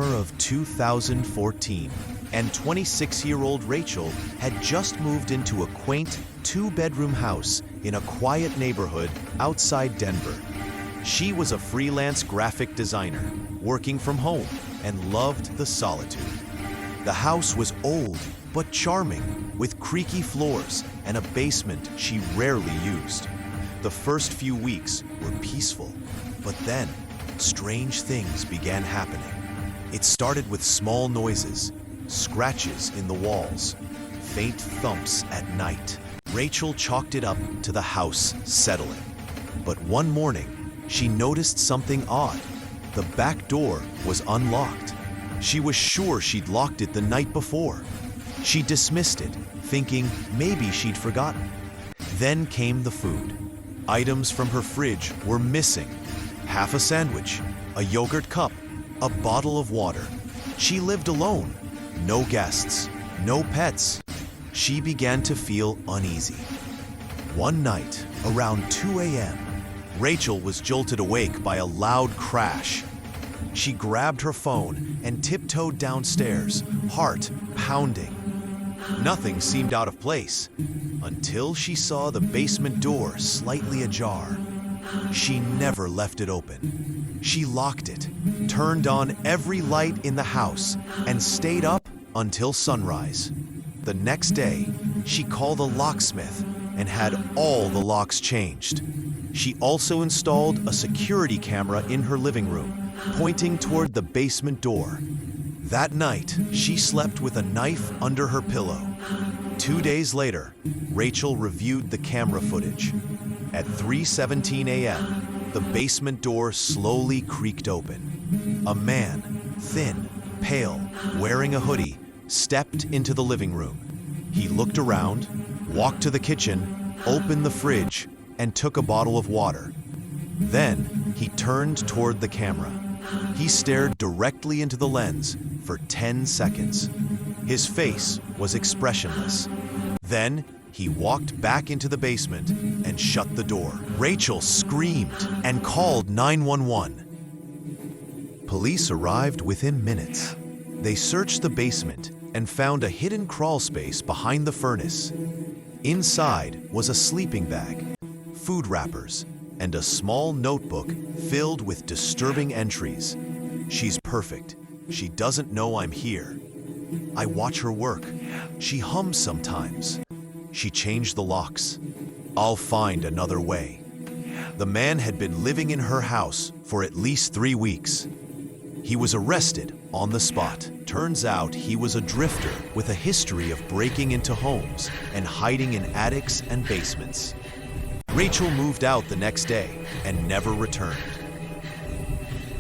Of 2014, and 26-year-old Rachel had just moved into a quaint two-bedroom house in a quiet neighborhood outside Denver. She was a freelance graphic designer, working from home, and loved the solitude. The house was old but charming, with creaky floors and a basement she rarely used. The first few weeks were peaceful, but then strange things began happening. It started with small noises, scratches in the walls, faint thumps at night. Rachel chalked it up to the house settling. But one morning, she noticed something odd. The back door was unlocked. She was sure she'd locked it the night before. She dismissed it, thinking maybe she'd forgotten. Then came the food. Items from her fridge were missing. Half a sandwich, a yogurt cup, a bottle of water. She lived alone. No guests, no pets. She began to feel uneasy. One night, around 2 a.m., Rachel was jolted awake by a loud crash. She grabbed her phone and tiptoed downstairs, heart pounding. Nothing seemed out of place until she saw the basement door slightly ajar. She never left it open. She locked it, turned on every light in the house, and stayed up until sunrise. The next day, she called a locksmith and had all the locks changed. She also installed a security camera in her living room, pointing toward the basement door. That night, she slept with a knife under her pillow. 2 days later, Rachel reviewed the camera footage. At 3:17 a.m., the basement door slowly creaked open. A man, thin, pale, wearing a hoodie, stepped into the living room. He looked around, walked to the kitchen, opened the fridge, and took a bottle of water. Then, he turned toward the camera. He stared directly into the lens for 10 seconds. His face was expressionless. Then, he walked back into the basement and shut the door. Rachel screamed and called 911. Police arrived within minutes. They searched the basement and found a hidden crawlspace behind the furnace. Inside was a sleeping bag, food wrappers, and a small notebook filled with disturbing entries. She's perfect. She doesn't know I'm here. I watch her work. She hums sometimes. She changed the locks. I'll find another way. The man had been living in her house for at least 3 weeks. He was arrested on the spot. Turns out he was a drifter with a history of breaking into homes and hiding in attics and basements. Rachel moved out the next day and never returned.